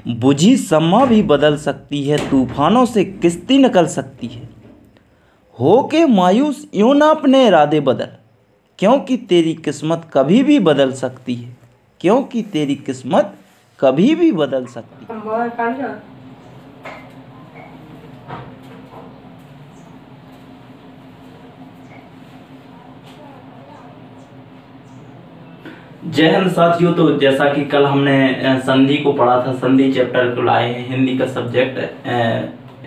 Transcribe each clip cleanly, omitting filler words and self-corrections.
बुझी शम्मा भी बदल सकती है, तूफानों से किश्ती निकल सकती है। हो के मायूस यूं ना अपने इरादे बदल, क्योंकि तेरी किस्मत कभी भी बदल सकती है, क्योंकि तेरी किस्मत कभी भी बदल सकती है। जय हिंद साथियों। तो जैसा कि कल हमने संधि को पढ़ा था, संधि चैप्टर को लाए हैं, हिंदी का सब्जेक्ट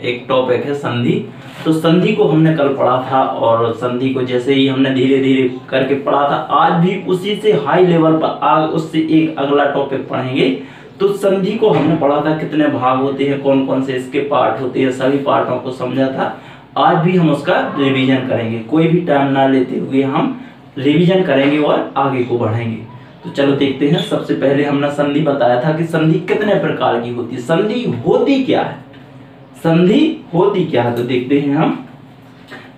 एक टॉपिक है संधि। तो संधि को हमने कल पढ़ा था और संधि को जैसे ही हमने धीरे धीरे करके पढ़ा था, आज भी उसी से हाई लेवल पर उससे एक अगला टॉपिक पढ़ेंगे। तो संधि को हमने पढ़ा था, कितने भाग होते हैं, कौन कौन से इसके पार्ट होते हैं, सभी पार्टों को समझा था। आज भी हम उसका रिवीजन करेंगे, कोई भी टाइम ना लेते हुए हम रिवीजन करेंगे और आगे को बढ़ेंगे। तो चलो देखते हैं। सबसे पहले हमने संधि बताया था कि संधि कितने प्रकार की होती है, संधि होती क्या है, संधि होती क्या है। तो देखते हैं हम।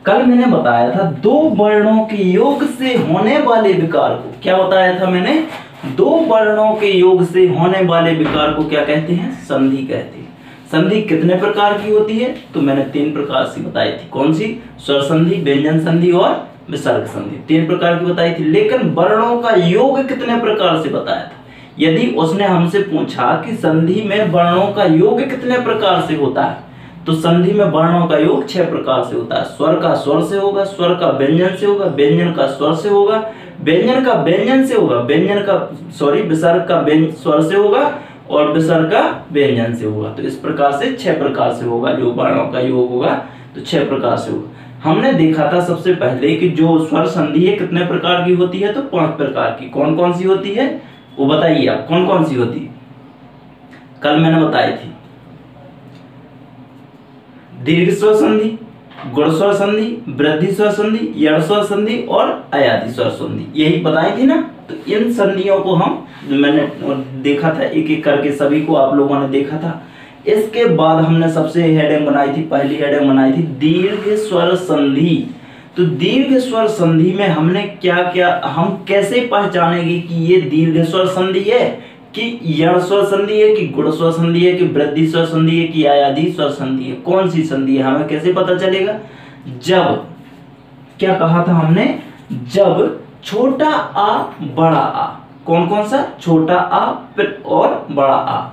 कल मैंने बताया था दो वर्णों के योग से होने वाले विकार को, क्या बताया था मैंने, दो वर्णों के योग से होने वाले विकार को क्या कहते हैं, संधि कहते हैं। संधि कितने प्रकार की होती है, तो मैंने 3 प्रकार से बताई थी। कौन सी, स्वर संधि, व्यंजन संधि और विसर्ग संधि, 3 प्रकार की बताई थी। लेकिन वर्णों का योग कितने प्रकार से बताया था। यदि उसने हमसे पूछा कि संधि में वर्णों का योग कितने प्रकार से होता है, तो संधि में वर्णों का योग 6 प्रकार से होता है। स्वर का स्वर से होगा, स्वर का व्यंजन से होगा, व्यंजन का स्वर से होगा, व्यंजन का व्यंजन से होगा, व्यंजन का विसर्ग का स्वर से होगा और विसर्ग का व्यंजन से होगा। तो इस प्रकार से 6 प्रकार से होगा जो वर्णों का योग होगा, तो 6 प्रकार से होगा। हमने देखा था सबसे पहले कि जो स्वर संधि है कितने प्रकार की होती है, तो 5 प्रकार की। कौन कौन सी होती है वो बताइए आप, कौन कौन सी होती है, कल मैंने बताई थी। दीर्घ स्वर संधि, गुण स्वर संधि, वृद्धि स्वर संधि, यण स्वर संधि और अयादि स्वर संधि, यही बताई थी ना। तो इन संधियों को मैंने देखा था एक एक करके, सभी को आप लोगों ने देखा था। इसके बाद हमने सबसे हेडिंग बनाई थी, पहली हेडिंग बनाई थी दीर्घ स्वर संधि। तो दीर्घ स्वर संधि में हमने क्या क्या, हम कैसे पहचानेंगे कि ये दीर्घ स्वर संधि है, कि यण स्वर संधि है, कि गुण स्वर संधि है, कि वृद्धि स्वर संधि है, कि अयादि स्वर संधि है, कौन सी संधि है, हमें कैसे पता चलेगा। जब, क्या कहा था हमने, जब छोटा आ बड़ा आ, कौन कौन सा, छोटा आ और बड़ा आ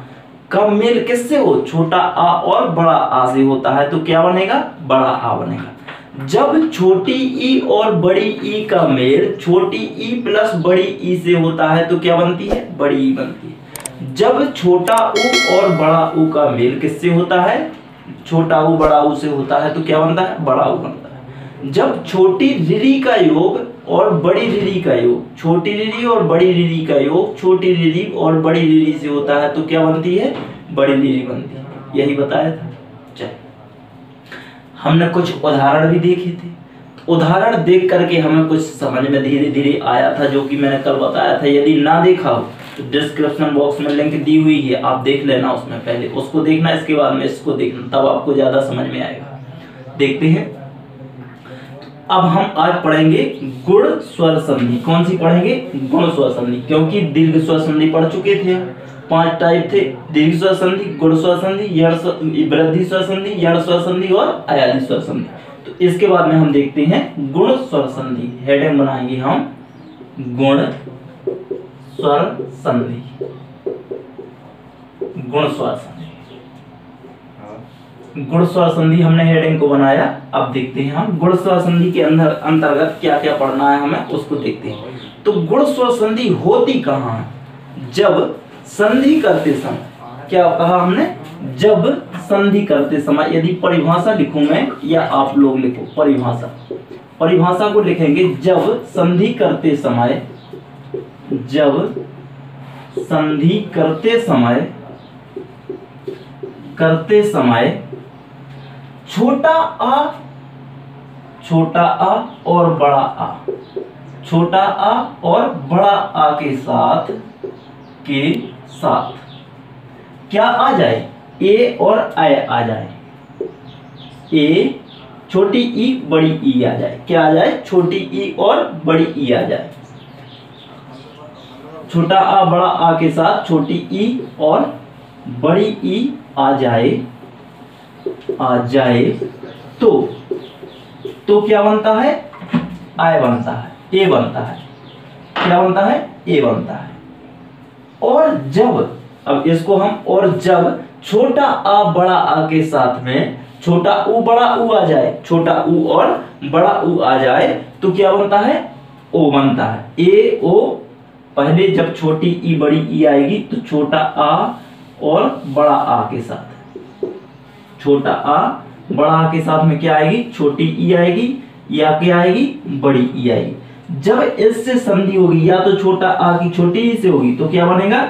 का मेल किससे हो, छोटा आ और बड़ा आ से होता है, तो क्या बनेगा, बड़ा आ बनेगा। जब छोटी ई और बड़ी ई का मेल छोटी ई प्लस बड़ी ई से होता है, तो क्या बनती है, बड़ी ई बनती है। जब छोटा ऊ और बड़ा ऊ का मेल किससे होता है, छोटा ऊ बड़ा ऊ से होता है, तो क्या बनता है, बड़ा ऊ बनता है। जब छोटी रिरी का योग और बड़ी रिरी का योग, छोटी रिरी और बड़ी रिरी का योग छोटी रिरी और बड़ी रिरी से होता है, तो क्या बनती है, बड़ी रिरी बनती है, यही बताया था। चल, हमने कुछ उदाहरण भी देखे थे, उदाहरण देख करके हमें कुछ समझ में धीरे धीरे आया था, जो कि मैंने कल बताया था। यदि ना देखा हो तो डिस्क्रिप्शन बॉक्स में लिंक दी हुई है, आप देख लेना, उसमें पहले उसको देखना, इसके बाद में इसको देखना, तब आपको ज्यादा समझ में आएगा। देखते हैं। अब हम आज पढ़ेंगे गुण स्वर संधि। कौन सी पढ़ेंगे, गुण स्वर संधि, क्योंकि दीर्घ स्वर संधि पढ़ चुके थे। 5 टाइप थे, दीर्घ स्वर संधि, गुण स्वर संधि, वृद्धि स्वर संधि, यण स्वर संधि और अयादि स्वर संधि। तो इसके बाद में हम देखते हैं गुण स्वर संधि। हेडिंग बनाएंगे हम गुण स्वर संधि, गुण स्वर संधि, गुण स्वर संधि हमने हेडिंग को बनाया। अब देखते हैं हम गुण स्वर संधि के अंतर्गत क्या क्या पढ़ना है हमें, उसको देखते हैं। तो गुण स्वर संधि होती कहाँ है, जब संधि करते समय, क्या कहा हमने, जब संधि करते समय, यदि परिभाषा लिखूं मैं या आप लोग लिखो परिभाषा, परिभाषा को लिखेंगे, जब संधि करते समय, जब संधि करते समय छोटा आ और बड़ा आ, छोटा आ और बड़ा आ के साथ क्या आ जाए, ए और आई आ जाए, ए छोटी ई बड़ी ई आ जाए, क्या आ जाए, छोटी ई और बड़ी ई आ जाए। छोटा आ बड़ा आ के साथ छोटी ई और बड़ी ई आ जाए तो क्या बनता है, आई बनता है, ए बनता है। क्या बनता है, ए बनता है। और जब, अब इसको हम, और जब छोटा आ बड़ा आ के साथ में छोटा ऊ बड़ा ऊ आ जाए, छोटा ऊ और बड़ा ऊ आ जाए तो क्या बनता है, ओ बनता है। ए ओ, पहले जब छोटी ई बड़ी ई आएगी तो छोटा आ और बड़ा आ के साथ, छोटा आ बड़ा आ के साथ में क्या आएगी, छोटी ई आएगी, या क्या आएगी, बड़ी ई आएगी। जब इससे संधि होगी, या तो छोटा आ की छोटी ई से होगी तो क्या बनेगा,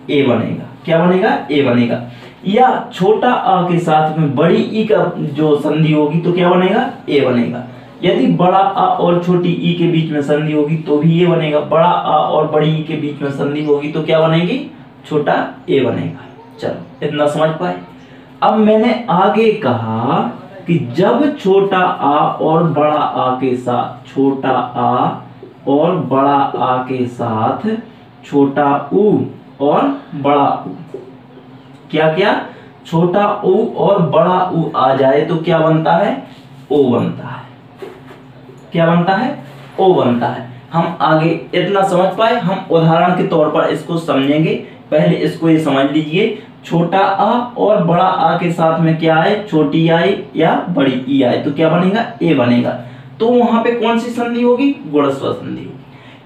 ए बनेगा। क्या बनेगा, ए बनेगा। या छोटा आ के साथ में बड़ी ई का जो संधि होगी तो क्या बनेगा, ए बनेगा। यदि बड़ा आ और छोटी ई के बीच में संधि होगी तो भी ये बनेगा। बड़ा आ और बड़ी ई के बीच में संधि होगी तो क्या बनेगी, छोटा ए बनेगा। चलो इतना समझ पाए। अब मैंने आगे कहा कि जब छोटा आ और बड़ा आ के साथ, छोटा आ और बड़ा आ के साथ छोटा ऊ और बड़ा ऊ, क्या क्या, छोटा ऊ और बड़ा ऊ आ जाए तो क्या बनता है, ओ बनता है। क्या बनता है, ओ बनता है। हम आगे इतना समझ पाए। हम उदाहरण के तौर पर इसको समझेंगे। पहले इसको ये समझ लीजिए, छोटा आ और बड़ा आ के साथ में क्या आए, छोटी आई या बड़ी ई आए तो क्या बनेगा, ए बनेगा। तो वहां पे कौन सी संधि होगी, गुणस्वर संधि होगी।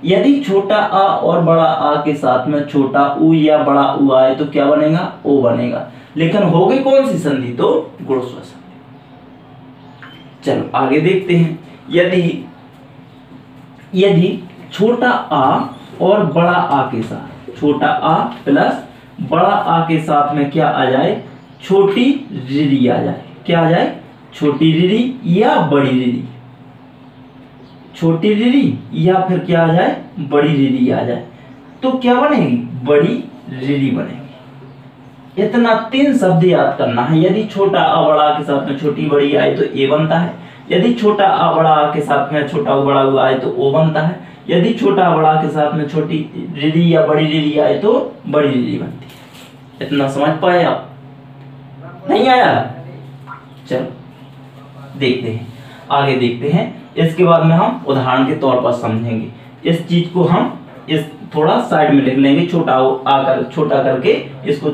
यदि छोटा आ और बड़ा आ के साथ में छोटा ऊ या बड़ा ऊ आए तो क्या बनेगा, ओ बनेगा। लेकिन होगी कौन सी संधि, तो गुणस्वर संधि। चलो आगे देखते हैं। यदि छोटा आ और बड़ा आ के साथ, छोटा आ प्लस बड़ा आ के साथ में क्या आ जाए, छोटी रीरी आ जाए। क्या आ जाए, छोटी रीरी या बड़ी रीरी, छोटी रीरी या फिर क्या आ जाए, बड़ी रीरी आ जाए तो क्या बनेगी, बड़ी रीरी बनेगी। इतना 3 शब्द याद करना है। यदि छोटा आ बड़ा आ के साथ में छोटी बड़ी आए तो ए बनता है। यदि छोटा आ बड़ा आ के साथ में छोटा ऊ बड़ा ऊ आए तो ओ बनता है। यदि छोटा आ बड़ा के साथ में छोटी रीरी या बड़ी रीरी आए तो बड़ी रीरी बनती है। इतना समझ पाए आप, नहीं आया, चलो देखते हैं, आगे देखते हैं। इसके बाद में हम उदाहरण के तौर पर समझेंगे। इस चीज को हम इस थोड़ा साइड में लिख लेंगे, छोटा आकर छोटा करके इसको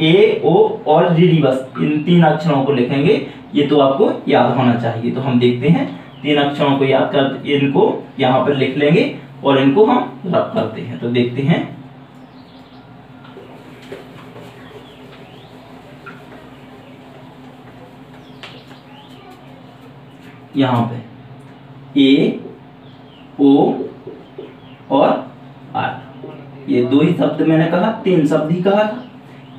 ए ओ और रीरी, बस इन 3 अक्षरों को लिखेंगे। ये तो आपको याद होना चाहिए। तो हम देखते हैं, 3 अक्षरों को याद कर इनको यहाँ पर लिख लेंगे और इनको हम रब करते हैं। तो देखते हैं, यहाँ पे ए ओ और आर, ये 2 ही शब्द मैंने कहा, 3 शब्द ही कहा था।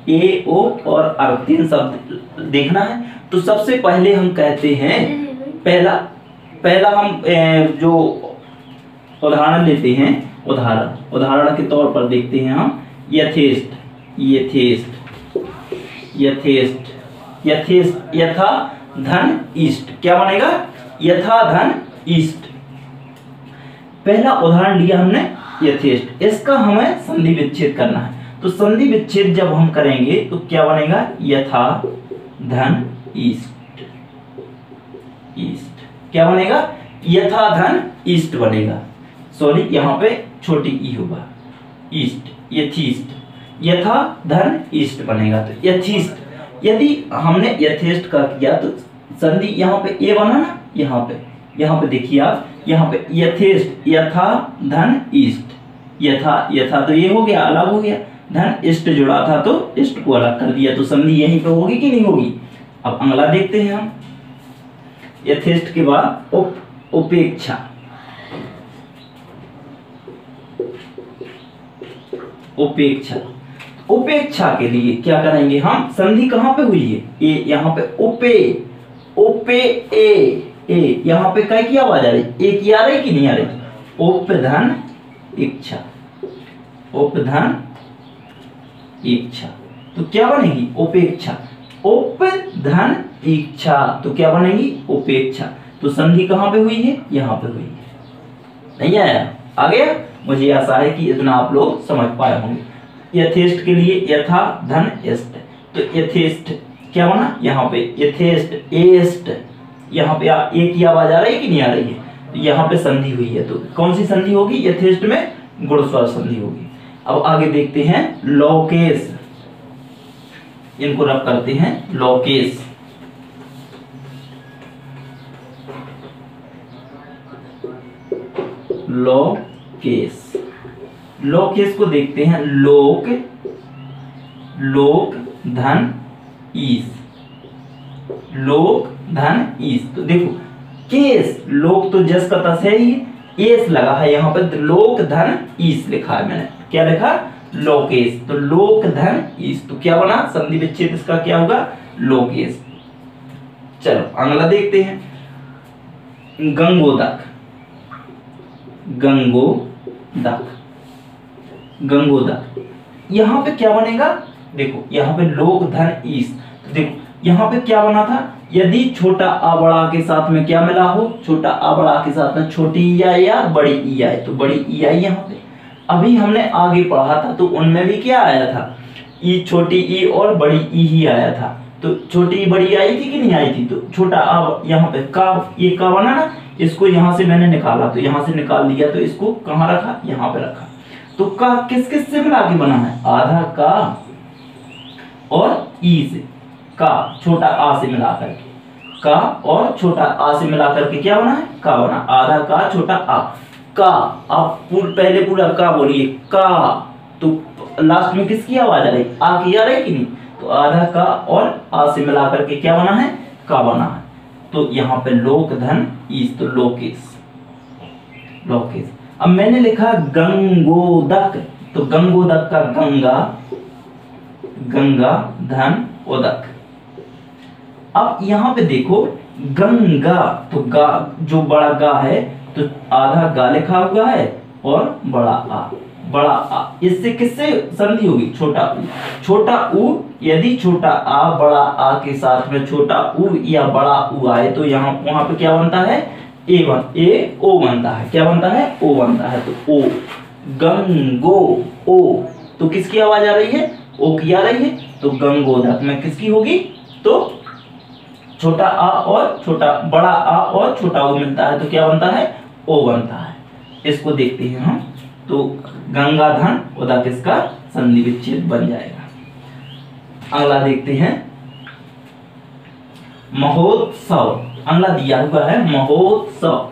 ए ओ और आर 3 शब्द देखना है। तो सबसे पहले हम कहते हैं, पहला हम जो उदाहरण लेते हैं, उदाहरण के तौर पर देखते हैं हम यथेष्ट, यथा धन इष्ट। क्या बनेगा, यथा धन इष्ट। पहला उदाहरण लिया हमने यथेष्ट, इसका हमें संधि विच्छेद करना है। तो संधि विच्छेद जब हम करेंगे तो क्या बनेगा, यथा धन इष्ट। क्या बनेगा, यथा धन इष्ट बनेगा। सॉरी, यहाँ पे छोटी ई होगा, इष्ट, यथीष्ट, यथा धन इष्ट बनेगा। तो यथीष्ट, यदि हमने यथेष्ट का किया तो संधि यहाँ पे ए बना ना, यहाँ पे देखिए आप, यहाँ पे यथेष्ट, यथा धन इष्ट, यथा तो ये हो गया, अलग हो गया, धन इष्ट जुड़ा था तो इष्ट को अलग कर दिया, तो संधि यहीं पे होगी कि नहीं होगी। अब अगला देखते हैं हम, यथेष्ट के बाद उपेक्षा, उपेक्षा के लिए क्या करेंगे हम, संधि कहाँ पे हुई है, ए, यहाँ पे उपे ए, यहाँ पे क्या की आवाज आ रही, ए की आ रही कि नहीं आ रही, उपधन इच्छा, उपधन इच्छा, तो क्या बनेगी, उपेक्षा, उपधन इच्छा, तो क्या बनेगी, उपेक्षा। तो संधि कहाँ पे हुई है, यहाँ पे हुई है। नहीं आया, आ गया। मुझे आशा है कि इतना आप लोग समझ पाए होंगे। यथेष्ट के लिए यथा धन एस्ट, तो यथेष्ट क्या बना यहाँ पे यथेष्ट एस्ट, यहाँ पे एक ही आवाज आ रही है कि नहीं आ रही है, तो यहाँ पे संधि हुई है, तो कौन सी संधि होगी, यथेष्ट में गुण स्वर संधि होगी। अब आगे देखते हैं लोकेश, इनको रब करते हैं लोकेश, लोकेश, लोकेश को देखते हैं लोक, लोक धन ईस, लोक धन ईस, तो देखो केस, लोक तो जस का तस है ही, एस लगा है यहाँ पर, लोक धन ईस लिखा है मैंने, क्या लिखा लोकेश, तो लोक धन ईस, तो क्या बना संधि विच्छेद इसका क्या होगा लोकेश। चलो अगला देखते हैं गंगोदक, गंगोदक, गंगोदक, यहाँ पे क्या बनेगा, देखो यहाँ पे लोक धन ईस, तो देखो यहाँ पे क्या बना था, यदि छोटा आ बड़ा के साथ में क्या मिला हो, छोटा आ बड़ा के साथ में छोटी ई आई या बड़ी ई आई, तो बड़ी ई आई यहाँ पे, अभी हमने आगे पढ़ा था तो उनमें भी क्या आया था, ई छोटी ई और बड़ी ई ही आया था, तो छोटी बड़ी आई थी कि नहीं आई थी, तो छोटा आ यहाँ पे का, ये का बना ना, इसको यहाँ से मैंने निकाला, तो यहाँ से निकाल दिया, तो इसको कहाँ रखा, यहाँ पे रखा, तो का किस किस से मिला के बना है, आधा का और ई से, का छोटा आ से मिला करके, का और छोटा आ से मिला करके क्या बना है, का बना, आधा का छोटा आ, का, आप पहले पूरा का बोलिए का, तो लास्ट में किसकी आवाज आ रही, आ की आ रही कि नहीं, तो आधा का और आ से मिला करके क्या बना है, का बना है, तो यहाँ पे लोक धन ईस, तो लोकेश, लोकेश। अब मैंने लिखा गंगोदक, तो गंगोदक का गंगा, गंगा धन उदक। अब यहाँ पे देखो गंगा, तो गा जो बड़ा गा है, तो आधा गा लिखा हुआ है और बड़ा आ, बड़ा आ, इससे किससे संधि होगी, छोटा ऊ, छोटा ऊ, यदि छोटा आ बड़ा आ के साथ में छोटा ऊ या बड़ा ऊ आए, तो यहाँ वहां पे क्या बनता है, ए ओ बनता है, क्या बनता है, ओ बनता है, तो ओ, गंगो ओ, तो किसकी आवाज आ रही है, ओ की आ रही है, तो गंगोदक में किसकी होगी, तो छोटा आ और छोटा बड़ा आ और छोटा ओ मिलता है, तो क्या बनता है, ओ बनता है। इसको देखते हैं हम, तो गंगा धन उदक इसका संधि विच्छेद बन जाएगा। अगला देखते हैं महोत्सव, अगला दिया हुआ है महोत्सव,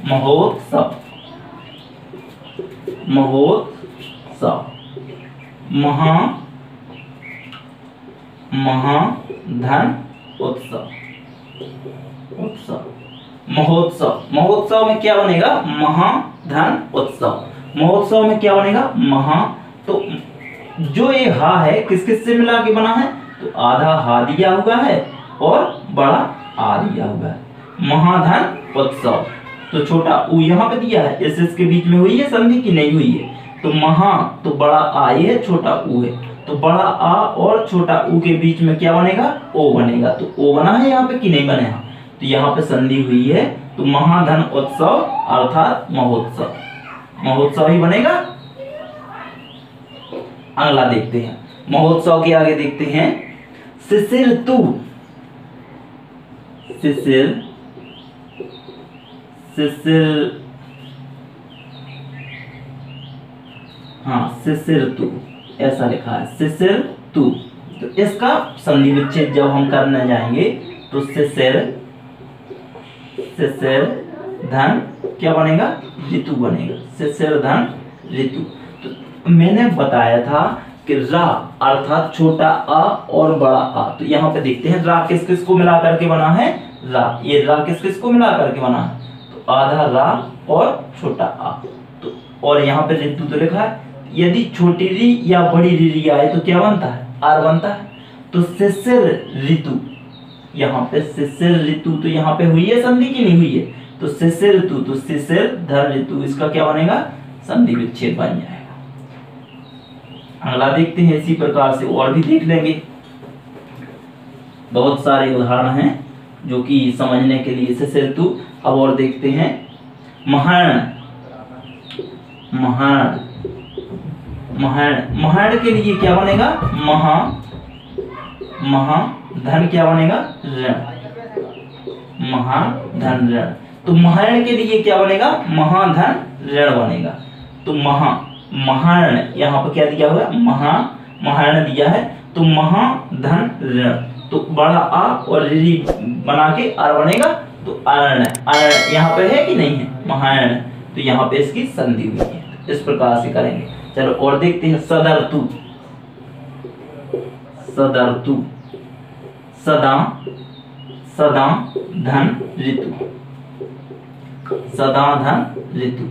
महोत्सव, महोत्सव, महा, महाधन उत्सव, उत्सव, महोत्सव, महोत्सव में क्या बनेगा, महाधन उत्सव, महोत्सव में क्या बनेगा, महा, तो जो ये हा है किस किस से मिला के बना है, तो आधा हा दिया हुआ है और बड़ा आ दिया हुआ है, महाधन उत्सव, तो छोटा ऊ यहाँ पे दिया है, इसके बीच में हुई है संधि की नहीं हुई है, तो महा, तो बड़ा आ ये है, छोटा ऊ है, तो बड़ा आ और छोटा ऊ के बीच में क्या बनेगा, ओ बनेगा, तो ओ बना है यहाँ पे कि नहीं बने, तो यहाँ पे संधि हुई है, तो महाधन उत्सव अर्थात महोत्सव, महोत्सव ही बनेगा। अगला देखते हैं, महोत्सव के आगे देखते हैं शिशिर तू, शिशिर, शिशिर, हाँ शिशिर तू ऐसा लिखा है, शिशिर तू, तो इसका संधि विच्छेद जब हम करने जाएंगे तो शिशिर, शिशिर धन क्या बनेगा, ऋतु बनेगा, शिशिर धन ऋतु। तो मैंने बताया था कि रा अर्थात छोटा आ और बड़ा आ, तो यहाँ पे देखते हैं रा किस किस को मिला करके बना है, रा, ये रा किस किस को मिला करके बना है, तो आधा रा और छोटा आ, तो और यहाँ पे ऋतु तो लिखा है, यदि छोटी री या बड़ी री आए तो क्या बनता है, आर बनता है, तो शिशिर ऋतु, यहाँ पे शिशिर ऋतु, तो यहाँ पे हुई है संधि की नहीं हुई है, तो शिशिर ऋतु, तो शिशिर धर ऋतु, इसका क्या बनेगा, संधि विच्छेद बन जाएगा। अगला देखते हैं, इसी प्रकार से और भी देख लेंगे, बहुत सारे उदाहरण हैं जो कि समझने के लिए शिशिर ऋतु। अब और देखते हैं महर्ण, महर्ण, महर्ण, महर्ण के लिए क्या बनेगा? महा, महा, धन क्या बनेगा? ऋण, महाधन ऋण। तो महर्ण के लिए क्या बनेगा? महाधन ऋण बनेगा। तो महर्ण यहाँ पर क्या दिया हुआ है? महर्ण दिया है, तो महाधन ऋण, तो बड़ा आ और ऋ बना के आर बनेगा, तो अर्ण, अर्ण यहाँ पे है कि नहीं है? महर्ण, तो यहाँ पे इसकी संधि हुई है। इस प्रकार से करेंगे। चलो और देखते हैं। सदर्तु, सदर्तु, सदा, सदा धन ऋतु, सदा धन ऋतु।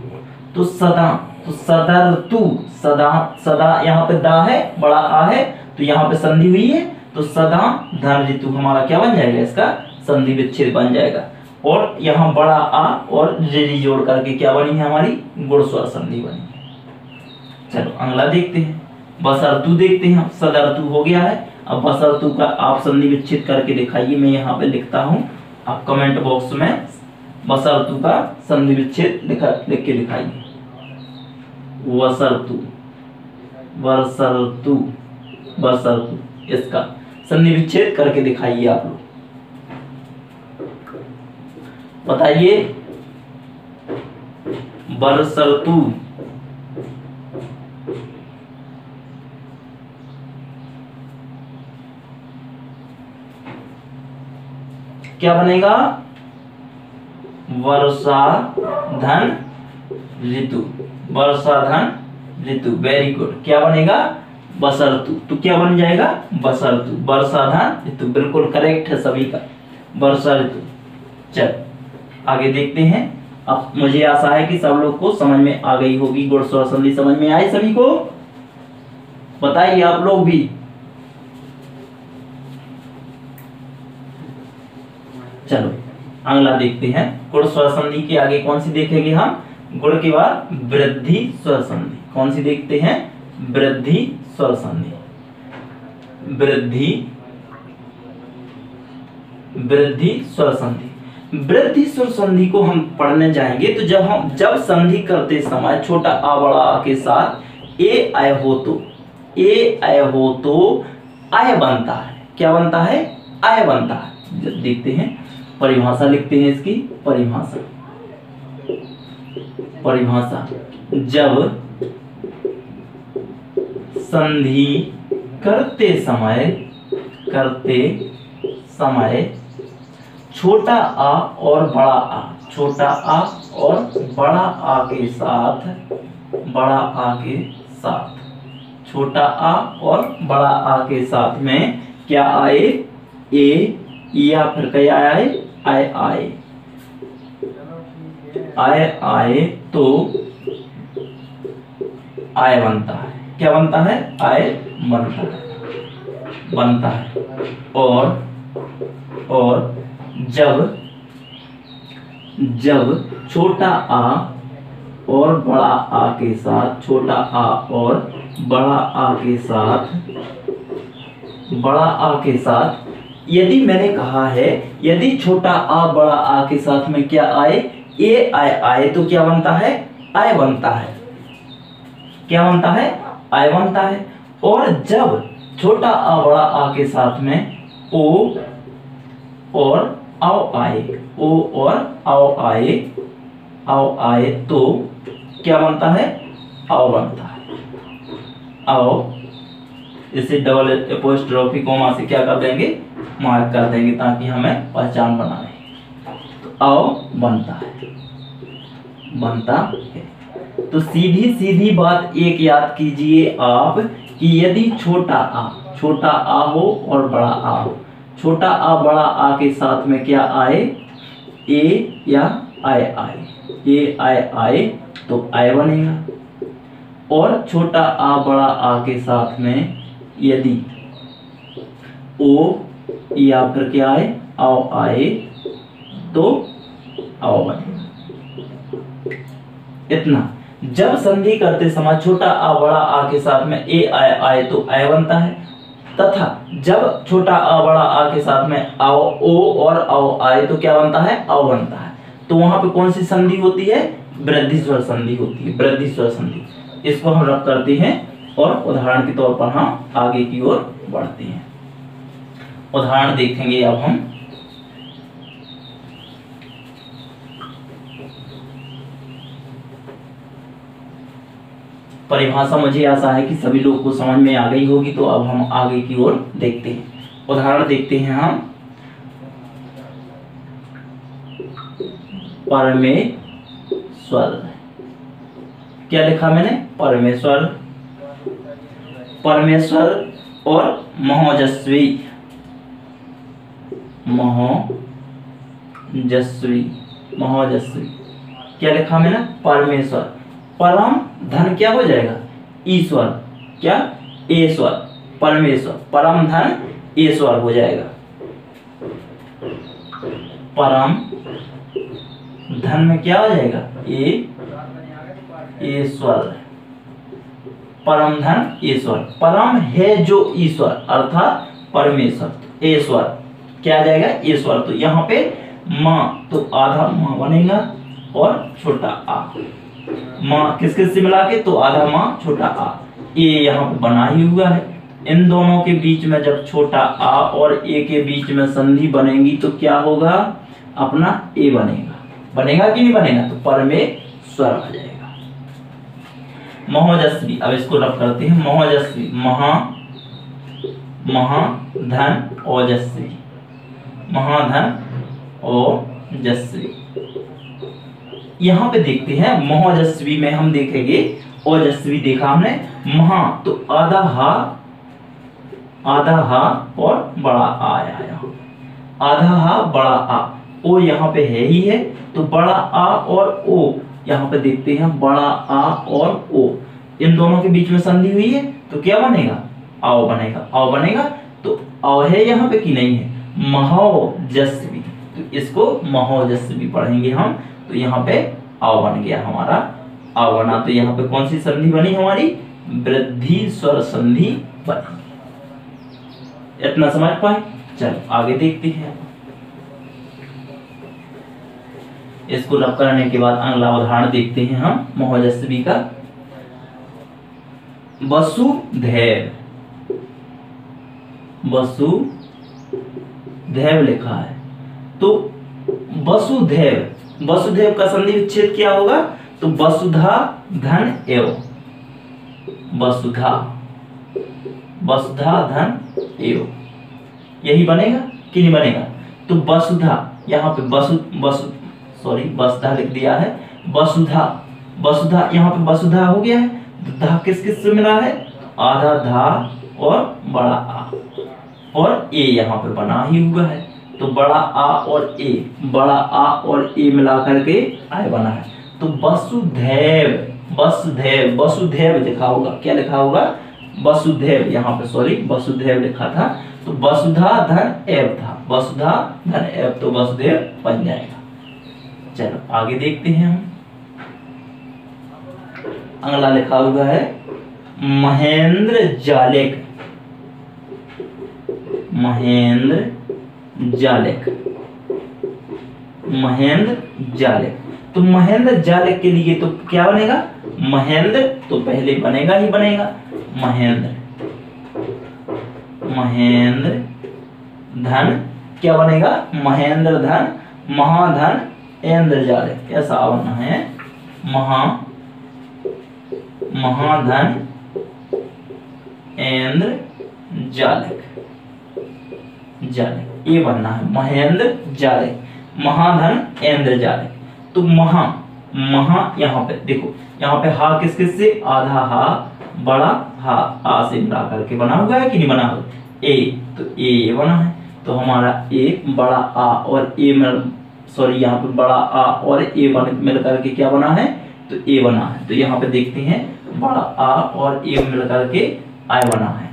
तो सदा, तो सदर्तु, सदा, सदा यहाँ पे दा है, बड़ा आ है, तो यहाँ पे संधि हुई है, तो सदा धन ऋतु हमारा क्या बन जाएगा? इसका संधि विच्छेद बन जाएगा। और यहाँ बड़ा आ और ऋ जोड़ करके क्या बनी है? हमारी गुण स्वर संधि बनी है। चलो अगला देखते हैं। बसर्तु देखते हैं। सदर्तु हो गया है, अब बसर्तु का आप संधि विच्छेद करके दिखाइए। मैं यहाँ पे लिखता हूँ, आप कमेंट बॉक्स में बसर्तु का संधि विच्छेद लिख के दिखाइए। वसर्तु, वर्सर्तु, बसर्तु, इसका संधि विच्छेद करके दिखाइए आप लोग, बताइए। बरसर्तु, क्या बनेगा? वर्षा धन ऋतु, वर्षा धन ऋतु, वेरी गुड। क्या बनेगा? बसर्तु, तो क्या बन जाएगा? बसर्तु, वर्षा धन ऋतु, बिल्कुल करेक्ट है सभी का, वर्षा ऋतु। चल आगे देखते हैं। अब मुझे आशा है कि सब लोग को समझ में आ गई होगी। गुण स्वर संधि समझ में आई सभी को? बताइए आप लोग भी। चलो अगला देखते हैं। गुण स्वर संधि के आगे कौन सी देखेंगे हम? गुण के बाद वृद्धि स्वर संधि। कौन सी देखते हैं? वृद्धि स्वर संधि। वृद्धि, वृद्धि स्वर संधि। वृद्धि स्वर संधि को हम पढ़ने जाएंगे तो जब संधि करते समय छोटा आ बड़ा आ के साथ ए आय हो तो, ए आय हो तो आय बनता है। क्या बनता है? आय बनता है। जब देखते हैं, परिभाषा लिखते हैं इसकी। परिभाषा, परिभाषा, जब संधि करते समय छोटा आ और बड़ा आ, छोटा आ और बड़ा आ के साथ, बड़ा आ के साथ, छोटा आ और बड़ा आ के साथ में क्या आए? ए, या फिर क्या आए? आए, आए, आए, आए, तो आय बनता है। क्या बनता है? आय बनता है, बनता है। और जब छोटा आ और बड़ा आ के साथ, छोटा आ और बड़ा आ के साथ, बड़ा आ के साथ, यदि मैंने कहा है यदि छोटा आ बड़ा आ के साथ में क्या आए? ए आय आए, तो क्या बनता है? आय बनता है। क्या बनता है? आय बनता है। और जब छोटा आ बड़ा आ के साथ में ओ और आओ आए, ओ और आओ आए, आओ आए, तो क्या बनता है? आओ बनता है। आओ, इसे डबल एपोस्ट्रोफी कोमा से क्या कर देंगे? मार्क कर देंगे ताकि हमें पहचान बनाए। तो आओ बनता है, बनता है। तो सीधी सीधी बात एक याद कीजिए आप कि यदि छोटा आ हो और बड़ा आ हो, छोटा आ बड़ा आ के साथ में क्या आए? ए या आय आए, ए आय आए, तो आय बनेगा। और छोटा आ बड़ा आ के साथ में यदि ओ या फिर क्या आए? आओ आए, तो आओ बनेगा। इतना। जब संधि करते समय छोटा आ बड़ा आ के साथ में ए आय आए, तो आय बनता है। तथा जब छोटा आ बड़ा आ के साथ में आओ ओ और आओ आए, तो क्या बनता है? आओ बनता है। तो वहां पे कौन सी संधि होती है? वृद्धि स्वर संधि होती है, वृद्धि स्वर संधि। इसको हम रख करते हैं और उदाहरण के तौर पर हम आगे की ओर बढ़ते हैं। उदाहरण देखेंगे अब हम। परिभाषा मुझे आशा है कि सभी लोग को समझ में आ गई होगी, तो अब हम आगे की ओर देखते हैं। उदाहरण देखते हैं हम। परमेश्वर, क्या लिखा मैंने? परमेश्वर। परमेश्वर और महोजस्वी, महोजस्वी, महोजस्वी, क्या लिखा मैंने? परमेश्वर। परम धन क्या हो जाएगा? ईश्वर। क्या? ईश्वर। परमेश्वर परम धन ईश्वर हो जाएगा। परम धन में क्या हो जाएगा? ईश्वर। परम धन ईश्वर। परम है जो ईश्वर अर्थात परमेश्वर, ईश्वर क्या आ जाएगा? ईश्वर। तो यहाँ पे माँ, तो आधा माँ बनेगा और छोटा आ। माँ किस किस से मिला के? तो आधा माँ छोटा आ। ए यहाँ पे बना ही हुआ है। इन दोनों के बीच में जब छोटा आ और ए के बीच में संधि बनेगी तो क्या होगा? अपना ए बनेगा। बनेगा कि नहीं बनेगा? तो परमेश्वर आ जाएगा। महोजस्वी, अब इसको रब करते हैं। महोजस्वी, महा, महाधन ओजस्वी, महाधन ओजस्वी। यहाँ पे देखते हैं महोजस्वी में हम देखेंगे, ओजस्वी देखा हमने। महा तो आधा हा और बड़ा आ आया। आधा हा बड़ा आ, ओ यहाँ पे है ही है, तो बड़ा आ और ओ यहाँ पे देखते हैं। बड़ा आ और ओ, इन दोनों के बीच में संधि हुई है तो क्या बनेगा? आओ बनेगा। आओ बनेगा तो आओ है यहाँ पे कि नहीं है? महोजस्वी, तो इसको महोजस्वी पढ़ेंगे हम। तो यहाँ पे आओ बन गया हमारा। आओ बना तो यहाँ पे कौन सी संधि बनी हमारी? वृद्धि स्वर संधि बनी। इतना समझ पाए? चलो आगे देखते हैं। इसको रब करने के बाद अगला उदाहरण देखते हैं हम महोजस्वी का। वसुधैव, वसुधैव लिखा है। तो वसुधैव, वसुधैव का संधि विच्छेद क्या होगा? तो वसुधा धन एव, वसुधा, वसुधा धन एव, यही बनेगा कि नहीं बनेगा? तो वसुधा, यहाँ पे वसुधा लिख दिया है। वसुधा, वसुधा यहाँ पे वसुधा हो गया है। तो धा किस किस से मिला है? आधा धा और बड़ा आ, और ए यहाँ पे बना ही हुआ है। तो बड़ा आ और ए, बड़ा आ और ए मिला करके आय बना है। तो वसुधैव, वसुधैव, वसुधैव लिखा होगा। क्या लिखा होगा? वसुधैव, यहाँ पे वसुधैव लिखा था। तो वसुधा धन एव था, वसुधा धन एव, तो वसुधैव बन जाएगा। चलो आगे देखते हैं हम। अगला लिखा हुआ है महेंद्र जालिक, महेंद्र जालिक, महेंद्र जालिक। तो महेंद्र जालिक के लिए तो क्या बनेगा? महेंद्र तो पहले बनेगा ही बनेगा। महेंद्र, महेंद्र धन क्या बनेगा? महेंद्र धन महाधन इंद्र जालिक, ऐसा बनना है। महाधन इंद्र जालिक, जालिक ये बनना है। महेंद्र जालिक, महाधन इंद्र जालिक। तो महा, महा यहाँ पे देखो, यहाँ पे हा किस किस से? आधा हा बड़ा हा आ से मिला करके बना हुआ है कि नहीं बना हुआ? ए, तो ए बना है। तो हमारा ए बड़ा आ और ए यहाँ पे बड़ा आ और ए मिल करके क्या बना है? तो ए बना है। तो यहाँ पे देखते हैं बड़ा आ और ए मिल करके आय बना है।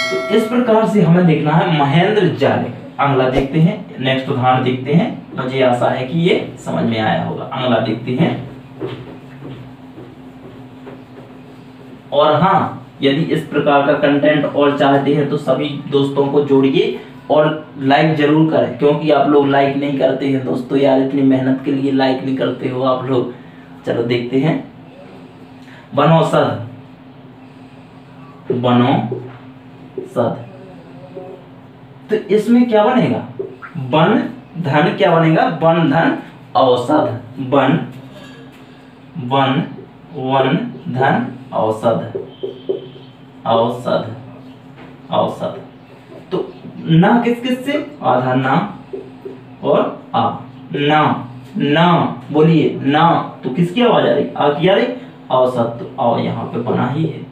तो इस प्रकार से हमें देखना है महेंद्र जालिक। अगला देखते हैं, नेक्स्ट उदाहरण देखते हैं। मुझे आशा है कि ये समझ में आया होगा। अगला देखते हैं। और हाँ, यदि इस प्रकार का कंटेंट और चाहते हैं तो सभी दोस्तों को जोड़िए और लाइक जरूर करें, क्योंकि आप लोग लाइक नहीं करते हैं दोस्तों यार। इतनी मेहनत के लिए लाइक नहीं करते हो आप लोग। चलो देखते हैं। वनौषध, बनौसद। तो इसमें क्या बनेगा, बन धन क्या बनेगा, बन धन औषध, बन वन वन धन औषध, औषध औषध। तो ना किस किस से, आधा ना और आ, ना ना बोलिए ना, तो किसकी आवाज आ रही, आ की आ रही, औसत, तो आओ यहाँ पे बना ही है।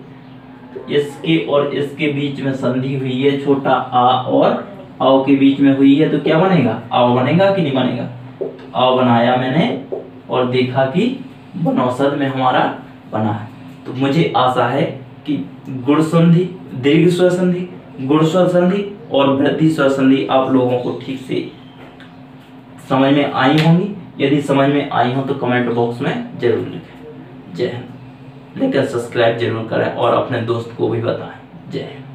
इसके और इसके बीच में संधि हुई है, छोटा आ और आओ के बीच में हुई है, तो क्या बनेगा, आओ बनेगा कि नहीं बनेगा। तो आओ बनाया मैंने और देखा कि बनौसद में हमारा बना है। तो मुझे आशा है कि गुण संधि, दीर्घ स्वर संधि, गुण स्वर संधि और वृद्धि स्वर संधि आप लोगों को ठीक से समझ में आई होंगी। यदि समझ में आई हो तो कमेंट बॉक्स में जरूर लिखें। जय हिंद। लेकर सब्सक्राइब जरूर करें और अपने दोस्त को भी बताएं। जय हिंद।